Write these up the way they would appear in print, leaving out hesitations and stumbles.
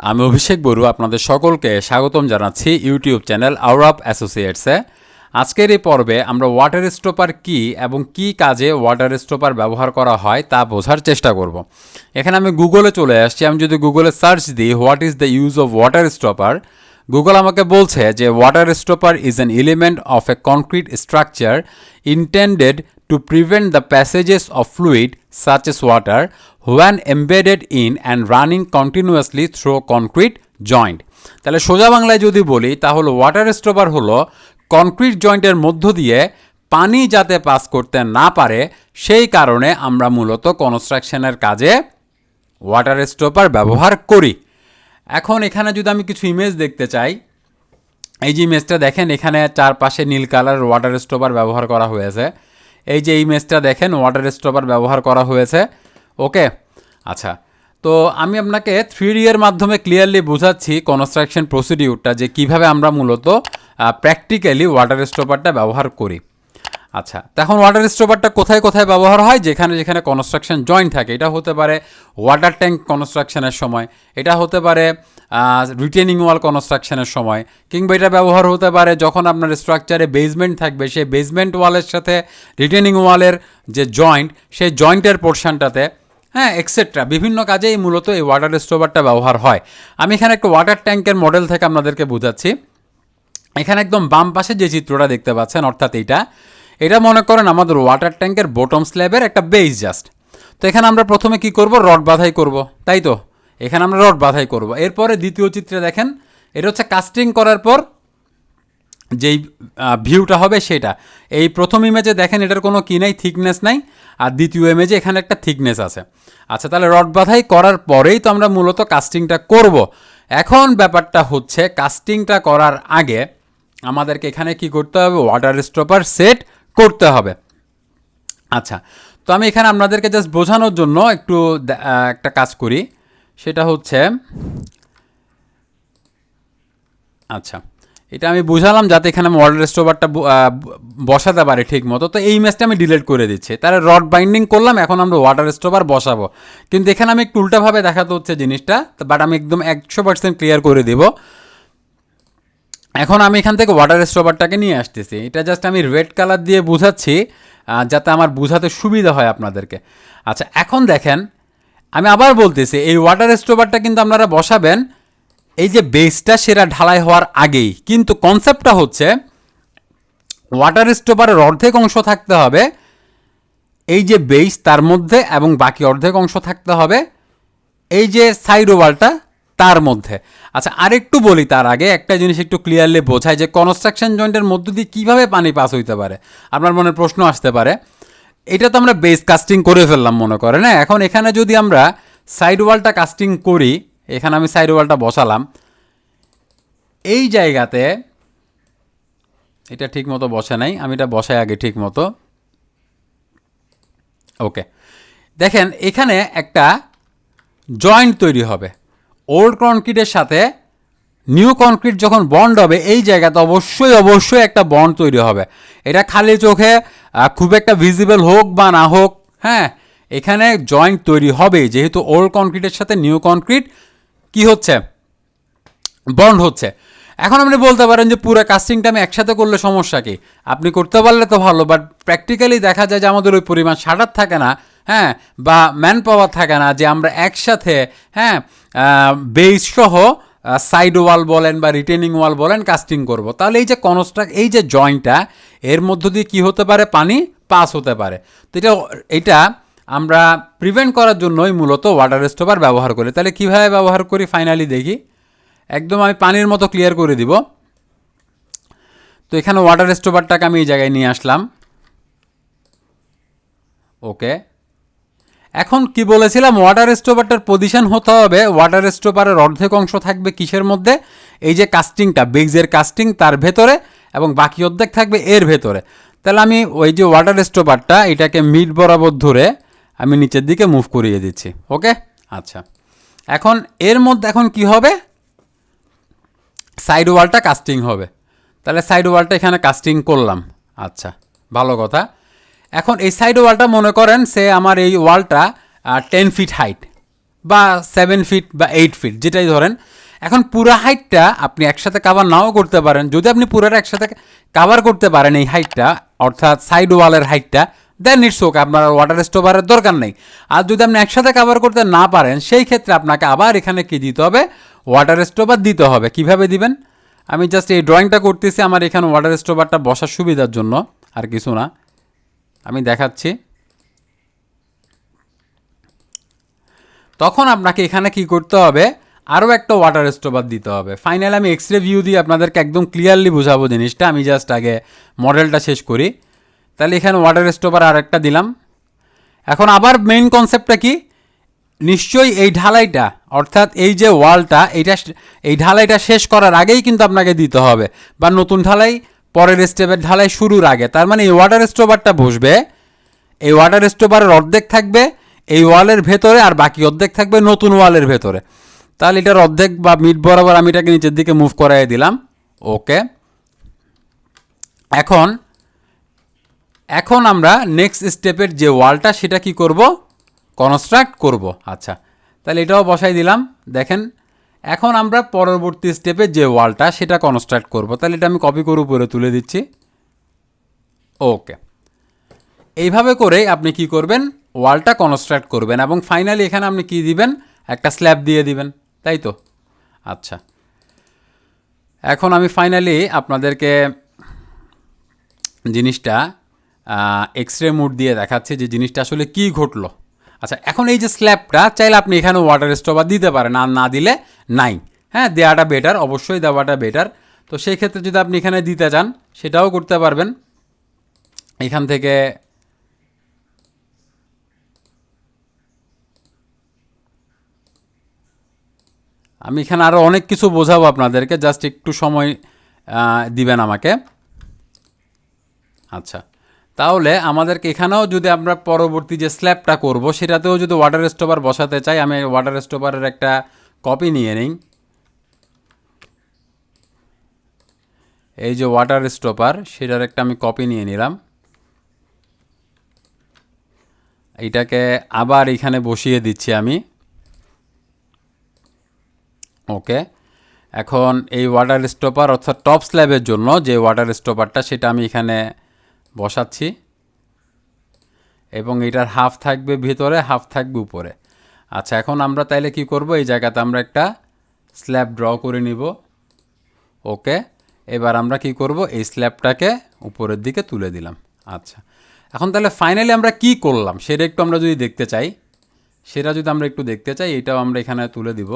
আমি অভিষেক বড়ু আপনাদের সকলকে স্বাগতম জানাচ্ছি ইউটিউব চ্যানেল আওরাপ অ্যাসোসিয়েটসে। আজকের এই পর্বে আমরা ওয়াটার স্টপার কী এবং কী কাজে ওয়াটার স্টপার ব্যবহার করা হয় তা বোঝার চেষ্টা করব। এখানে আমি গুগলে চলে আসছি। আমি যদি গুগলে সার্চ দিই what is the use of water stopper, Google আমাকে বলছে যে water stopper is an element of A concrete structure intended to prevent the passages of fluid such as water when embedded in and running continuously through concrete joint। তাহলে সোজা বাংলায় যদি বলি তাহলে water stopper হলো কনক্রিট জয়েন্টের মধ্য দিয়ে পানি যাতে পাস করতে না পারে সেই কারণে আমরা মূলত কনস্ট্রাকশনের কাজে ওয়াটার স্টপার ব্যবহার করি। এখন এখানে যদি আমি কিছু ইমেজ দেখতে চাই, এই যে ইমেজটা দেখেন, এখানে চারপাশে নীল কালার ওয়াটার স্টপার ব্যবহার করা হয়েছে। এই যে ইমেজটা দেখেন, ওয়াটার স্টপার ব্যবহার করা হয়েছে। ওকে, আচ্ছা, তো আমি আপনাকে 3D এর মাধ্যমে ক্লিয়ারলি বোঝাচ্ছি কনস্ট্রাকশন প্রসিডিউরটা, যে কিভাবে আমরা মূলত প্র্যাকটিক্যালি ওয়াটার স্টপারটা ব্যবহার করি। আচ্ছা, তখন ওয়াটার স্টপারটা কোথায় কোথায় ব্যবহার হয়? যেখানে যেখানে কনস্ট্রাকশন জয়েন্ট থাকে। এটা হতে পারে ওয়াটার ট্যাঙ্ক কনস্ট্রাকশনের সময়, এটা হতে পারে রিটেনিং ওয়াল কনস্ট্রাকশনের সময়, কিংবা এটা ব্যবহার হতে পারে যখন আপনার স্ট্রাকচারে বেসমেন্ট থাকবে, সেই বেসমেন্ট ওয়ালের সাথে রিটেনিং ওয়ালের যে জয়েন্ট, সেই জয়েন্টের পোর্শনটাতে, হ্যাঁ, এক্সেট্রা বিভিন্ন কাজেই মূলত এই ওয়াটার স্টপারটা ব্যবহার হয়। আমি এখানে একটা ওয়াটার ট্যাঙ্কের মডেল থেকে আপনাদেরকে বোঝাচ্ছি। এখানে একদম বাম পাশে যে চিত্রটা দেখতে পাচ্ছেন, অর্থাৎ এটা মনে করেন আমাদের ওয়াটার ট্যাঙ্কের বটম স্ল্যাবের একটা বেস জাস্ট। তো এখানে আমরা প্রথমে কি করব? রড বাঁধাই করব, তাই তো? এখানে আমরা রড বাঁধাই করব। এরপরে দ্বিতীয় চিত্রে দেখেন, এটা হচ্ছে কাস্টিং করার পর যেই ভিউটা হবে সেটা। এই প্রথম ইমেজে দেখেন এটার কোনো কি নাই, থিকনেস নাই, আর দ্বিতীয় ইমেজে এখানে একটা থিকনেস আছে। আচ্ছা, তাহলে রড বাঁধাই করার পরেই তো আমরা মূলত কাস্টিংটা করব। এখন ব্যাপারটা হচ্ছে কাস্টিংটা করার আগে আমাদেরকে এখানে কি করতে হবে? ওয়াটার স্টপার সেট করতে হবে। আচ্ছা, তো আমি এখানে আপনাদেরকে জাস্ট বোঝানোর জন্য একটু একটা কাজ করি, সেটা হচ্ছে, আচ্ছা, এটা আমি বুঝালাম যাতে এখানে আমি ওয়াটার স্টপারটা বসাতে পারি ঠিক মতো। তো এই ইমেজটা আমি ডিলিট করে দিচ্ছি। তাহলে রড বাইন্ডিং করলাম, এখন আমরা ওয়াটার স্টপার বসাবো। কিন্তু এখানে আমি একটু উল্টাভাবে দেখাতে হচ্ছে জিনিসটা, বাট আমি একদম 100% ক্লিয়ার করে দিব। এখন আমি এখান থেকে ওয়াটার স্টপারটাকে নিয়ে আসতেছি। এটা জাস্ট আমি রেড কালার দিয়ে বোঝাচ্ছি যাতে আমার বোঝাতে সুবিধা হয় আপনাদেরকে। আচ্ছা, এখন দেখেন, আমি আবার বলতেছি, এই ওয়াটার স্টপারটা কিন্তু আপনারা বসাবেন এই যে বেসটা সেটা ঢালাই হওয়ার আগেই। কিন্তু কনসেপ্টটা হচ্ছে ওয়াটার স্টপারের অর্ধেক অংশ থাকতে হবে এই যে বেস তার মধ্যে, এবং বাকি অর্ধেক অংশ থাকতে হবে এই যে সাইড ওয়ালটা তার মধ্যে। আচ্ছা, আরেকটু বলি তার আগে, একটা জিনিস একটু ক্লিয়ারলি বোঝায় যে কনস্ট্রাকশন জয়েন্টের মধ্য দিয়ে কীভাবে পানি পাস হইতে পারে। আপনার মনে প্রশ্ন আসতে পারে, এটা তো আমরা বেস কাস্টিং করে ফেললাম মনে করেন, না? এখন এখানে যদি আমরা সাইড ওয়ালটা কাস্টিং করি, এখানে আমি সাইড ওয়ালটা বসালাম এই জায়গাতে, এটা ঠিক মতো বসে নাই, আমি এটা বসাই আগে ঠিক মতো। ওকে, দেখেন এখানে একটা জয়েন্ট তৈরি হবে। ওল্ড কনক্রিটের সাথে নিউ কনক্রিট যখন বন্ড হবে, এই জায়গাতে অবশ্যই একটা বন্ড তৈরি হবে। এটা খালি চোখে খুব একটা ভিজিবল হোক বা না হোক, হ্যাঁ, এখানে জয়েন্ট তৈরি হবে, যেহেতু ওল্ড কনক্রিটের সাথে নিউ কনক্রিট কি হচ্ছে? বন্ড হচ্ছে। এখন আপনি বলতে পারেন যে পুরো কাস্টিংটা আমি একসাথে করলে সমস্যা কি? আপনি করতে পারলে তো ভালো, বাট প্র্যাকটিক্যালি দেখা যায় যে আমাদের ওই পরিমাণ শাটার থাকে না, হ্যাঁ, বা ম্যান পাওয়ার থাকে না যে আমরা একসাথে, হ্যাঁ, বেস সহ সাইড ওয়াল বলেন বা রিটেনিং ওয়াল বলেন কাস্টিং করব। তাহলে এই যে এই যে জয়েন্টটা, এর মধ্য দিয়ে কী হতে পারে? পানি পাস হতে পারে। তো এটা আমরা প্রিভেন্ট করার জন্যই মূলত ওয়াটার স্টপার ব্যবহার করি। তাহলে কীভাবে ব্যবহার করি ফাইনালি দেখি। একদম আমি পানির মতো ক্লিয়ার করে দিব। তো এখানে ওয়াটার স্টপারটাকে আমি এই জায়গায় নিয়ে আসলাম। ওকে, এখন কি বলেছিলাম? ওয়াটার স্টপারটার পজিশন হতে হবে, ওয়াটার স্টপারের অর্ধেক অংশ থাকবে কিসের মধ্যে? এই যে কাস্টিংটা, বেগজের কাস্টিং তার ভেতরে, এবং বাকি অর্ধেক থাকবে এর ভেতরে। তাহলে আমি ওই যে ওয়াটার স্টপারটা, এটাকে মিড বরাবর ধরে আমি নিচের দিকে মুভ করিয়ে দিচ্ছি। ওকে, আচ্ছা, এখন এর মধ্যে এখন কি হবে? সাইড ওয়ালটা কাস্টিং হবে। তাহলে সাইড ওয়ালটা এখানে কাস্টিং করলাম। আচ্ছা, ভালো কথা। এখন এই সাইড ওয়ালটা মনে করেন সে আমার এই ওয়ালটা 10 ফিট হাইট, বা 7 ফিট বা 8 ফিট যেটাই ধরেন। এখন পুরো হাইটটা আপনি একসাথে কাভার নাও করতে পারেন। যদি আপনি পুরোটা একসাথে কাভার করতে পারেন এই হাইটটা, অর্থাৎ সাইড ওয়ালের হাইটটা, দেন ইটস ওকে, আপনার ওয়াটার স্টোপারের দরকার নেই। আর যদি আপনি একসাথে কাভার করতে না পারেন, সেই ক্ষেত্রে আপনাকে আবার এখানে কি দিতে হবে, ওয়াটার স্টোপার দিতে হবে। কিভাবে দিবেন, আমি জাস্ট এই ড্রয়িংটা করতেছি আমার এখানে ওয়াটার স্টোপারটা বসার সুবিধার জন্য, আর কিছু না, আমি দেখাচ্ছি। তখন আপনাকে এখানে কি করতে হবে, আরও একটা ওয়াটার স্টোপার দিতে হবে। ফাইনালি আমি এক্সরে ভিউ দিয়ে আপনাদেরকে একদম ক্লিয়ারলি বোঝাবো জিনিসটা। আমি জাস্ট আগে মডেলটা শেষ করি। তাহলে এখানে ওয়াটার স্টোপার আর একটা দিলাম। এখন আবার মেইন কনসেপ্টটা কি, নিশ্চয়ই এই ঢালাইটা, অর্থাৎ এই যে ওয়ালটা, এই ঢালাইটা শেষ করার আগেই কিন্তু আপনাকে দিতে হবে, বা নতুন ঢালাই পরের স্টেপের ঢালাই শুরুর আগে। তার মানে এই ওয়াটার স্টোপারটা বসবে, এই ওয়াটার স্টোপারের অর্ধেক থাকবে এই ওয়ালের ভেতরে, আর বাকি অর্ধেক থাকবে নতুন ওয়ালের ভেতরে। তাহলে এটার অর্ধেক বা মিড বরাবর আমি এটাকে নিচের দিকে মুভ করাই দিলাম। ওকে, এখন আমরা নেক্সট স্টেপের যে ওয়ালটা সেটা কি করব, কনস্ট্রাক্ট করব। আচ্ছা, তাহলে এটাও বসাই দিলাম। দেখেন এখন আমরা পরবর্তী স্টেপে যে ওয়ালটা সেটা কনস্ট্রাক্ট করব। তাহলে এটা আমি কপি করে উপরে তুলে দিচ্ছি। ওকে, এইভাবে করে আপনি কি করবেন, ওয়ালটা কনস্ট্রাক্ট করবেন, এবং ফাইনালি এখানে আপনি কি দিবেন, একটা স্ল্যাব দিয়ে দিবেন, তাই তো। আচ্ছা, এখন আমি ফাইনালি আপনাদেরকে জিনিসটা এক্সরে মোড দিয়ে দেখাচ্ছি যে জিনিসটা আসলে কি ঘটলো। আচ্ছা, এখন এই যে স্ল্যাবটা চাইলে আপনি এখানে ওয়াটার স্টোপার দিতে পারেন, আর না দিলে নাই। হ্যাঁ, দেওয়াটা বেটার, অবশ্যই দেওয়াটা বেটার। তো সেই ক্ষেত্রে যদি আপনি এখানে দিতে চান সেটাও করতে পারবেন। এখান থেকে আমি এখানে আরও অনেক কিছু বোঝাবো আপনাদেরকে, জাস্ট একটু সময় দিবেন আমাকে। আচ্ছা, তাহলে আমাদেরকে এখানেও যদি আমরা পরবর্তী যে স্ল্যাবটা করব সেটাতেও যদি ওয়াটার স্টোপার বসাতে চাই, আমি ওয়াটার স্টোপারের একটা কপি নিয়ে নিই। এই যে ওয়াটার স্টোপার সেটার একটা আমি কপি নিয়ে নিলাম। এইটাকে আবার এখানে বসিয়ে দিচ্ছি আমি। ওকে, এখন এই ওয়াটার স্টোপার অর্থাৎ টপ স্ল্যাবের জন্য যে ওয়াটার স্টোপারটা সেটা আমি এখানে বসাচ্ছি, এবং এটার হাফ থাকবে ভিতরে, হাফ থাকবে উপরে। আচ্ছা, এখন আমরা তাইলে কি করব, এই জায়গাতে আমরা একটা স্ল্যাব ড্র করে নিব। ওকে, এবার আমরা কি করব, এই স্ল্যাবটাকে উপরের দিকে তুলে দিলাম। আচ্ছা, এখন তাহলে ফাইনালি আমরা কি করলাম সেটা একটু আমরা যদি দেখতে চাই, এটাও আমরা এখানে তুলে দিব।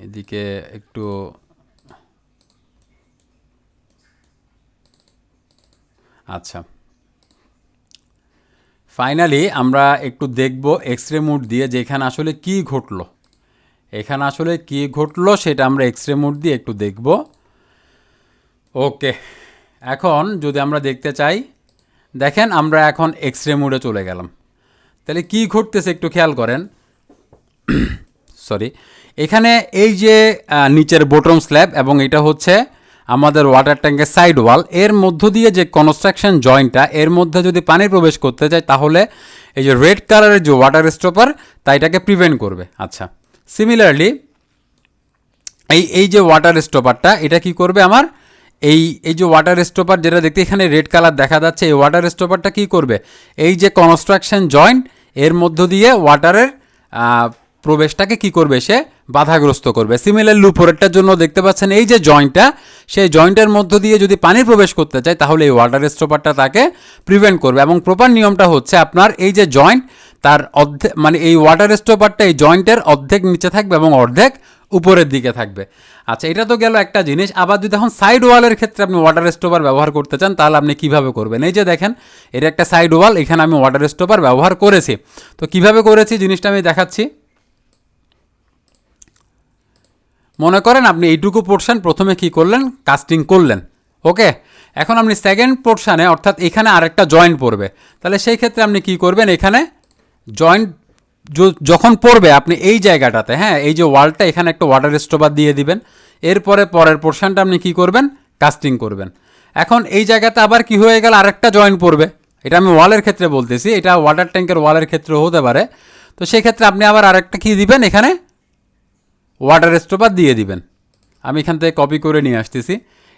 এদিকে একটু আচ্ছা, ফাইনালি আমরা একটু দেখব এক্সরে মোড দিয়ে যে এখানে আসলে কি ঘটলো। সেটা আমরা এক্সরে মোড দিয়ে একটু দেখব। ওকে, এখন যদি আমরা দেখতে চাই, দেখেন আমরা এখন এক্সরে মোডে চলে গেলাম। তাহলে কি ঘটতেছে একটু খেয়াল করেন। সরি, এখানে এই যে নিচের বটম স্ল্যাব এবং এটা হচ্ছে আমাদের ওয়াটার ট্যাঙ্কের সাইড ওয়াল, এর মধ্য দিয়ে যে কনস্ট্রাকশন জয়েন্টটা, এর মধ্যে যদি পানি প্রবেশ করতে চায় তাহলে এই যে রেড কালারের যে ওয়াটার স্টপার তা এটাকে প্রিভেন্ট করবে। আচ্ছা, সিমিলারলি এই যে ওয়াটার স্টপারটা এটা কি করবে, আমার এই যে ওয়াটার স্টপার যেটা দেখতে এখানে রেড কালার দেখা যাচ্ছে, এই ওয়াটার স্টপারটা কি করবে, এই যে কনস্ট্রাকশন জয়েন্ট এর মধ্য দিয়ে ওয়াটারের প্রবেশটাকে কি করবে, সে বাধাগ্রস্ত করবে। সিমিলারলি উপরেরটার জন্য দেখতে পাচ্ছেন এই যে জয়েন্টটা, সেই জয়েন্টের মধ্য দিয়ে যদি পানি প্রবেশ করতে চায় তাহলে এই ওয়াটার স্টপারটা তাকে প্রিভেন্ট করবে। এবং প্রপার নিয়মটা হচ্ছে আপনার এই যে জয়েন্ট তার অর্ধেক, মানে এই ওয়াটার স্টপারটা এই জয়েন্টের অর্ধেক নিচে থাকবে এবং অর্ধেক উপরের দিকে থাকবে। আচ্ছা, এটা তো গেল একটা জিনিস। আবার যদি এখন সাইড ওয়ালের ক্ষেত্রে আপনি ওয়াটার স্টপার ব্যবহার করতে চান তাহলে আপনি কিভাবে করবেন, এই যে দেখেন এটা একটা সাইড ওয়াল, এখানে আমি ওয়াটার স্টপার ব্যবহার করেছি। তো কিভাবে করেছি জিনিসটা আমি দেখাচ্ছি। মনে করেন আপনি এইটুকু পোর্শন প্রথমে কি করলেন, কাস্টিং করলেন। ওকে, এখন আপনি সেকেন্ড পোর্শনে অর্থাৎ এখানে আরেকটা জয়েন্ট পড়বে, তাহলে সেই ক্ষেত্রে আপনি কি করবেন, এখানে জয়েন্ট যখন পড়বে আপনি এই জায়গাটাতে, হ্যাঁ এই যে ওয়ালটা, এখানে একটা ওয়াটার স্টপার দিয়ে দিবেন। এরপরে পরের পোর্শনটা আপনি কি করবেন, কাস্টিং করবেন। এখন এই জায়গাতে আবার কি হয়ে গেল, আরেকটা জয়েন্ট পড়বে, এটা আমি ওয়ালের ক্ষেত্রে বলতেছি, এটা ওয়াটার ট্যাঙ্কের ওয়ালের ক্ষেত্রে হতে পারে। তো সেক্ষেত্রে আপনি আবার আরেকটা কী দিবেন, এখানে ওয়াটার স্টপার দিয়ে দিবেন। আমি এখান থেকে কপি করে নিয়ে আসতেছি।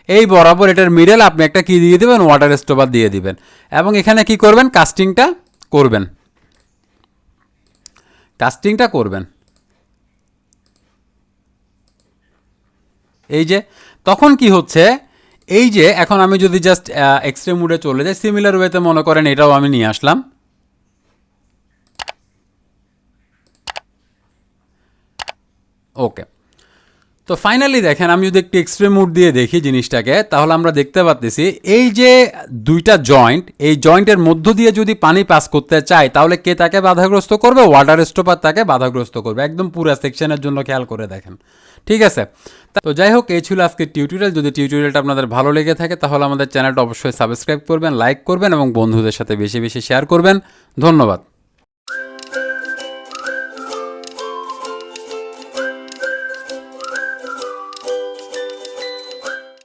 এই বরাবর এটার মিডল আপনি একটা কী দিয়ে দিবেন, ওয়াটার স্টপার দিয়ে দিবেন। এবং এখানে কি করবেন, কাস্টিংটা করবেন। এই যে তখন কি হচ্ছে, এই যে এখন আমি যদি জাস্ট এক্সট্রে মুডে চলে যাই, সিমিলার ওয়েতে মনে করেন এটাও আমি নিয়ে আসলাম। ওকে, তো ফাইনালি দেখেন আমি যদি একটু এক্সট্রিম মুড দিয়ে দেখি জিনিসটাকে, তাহলে আমরা দেখতে পাচ্ছি এই যে দুইটা জয়েন্ট, এই জয়েন্টের মধ্য দিয়ে যদি পানি পাস করতে চায় তাহলে কে তাকে বাধাগ্রস্ত করবে, ওয়াটার স্টপার তাকে বাধাগ্রস্ত করবে। একদম পুরো সেকশনের জন্য খেয়াল করে দেখেন, ঠিক আছে। তো যাই হোক, এই ছিল আজকের টিউটোরিয়াল। যদি টিউটোরিয়ালটা আপনাদের ভালো লেগে থাকে তাহলে আমাদের চ্যানেলটা অবশ্যই সাবস্ক্রাইব করবেন, লাইক করবেন এবং বন্ধুদের সাথে বেশি বেশি শেয়ার করবেন। ধন্যবাদ।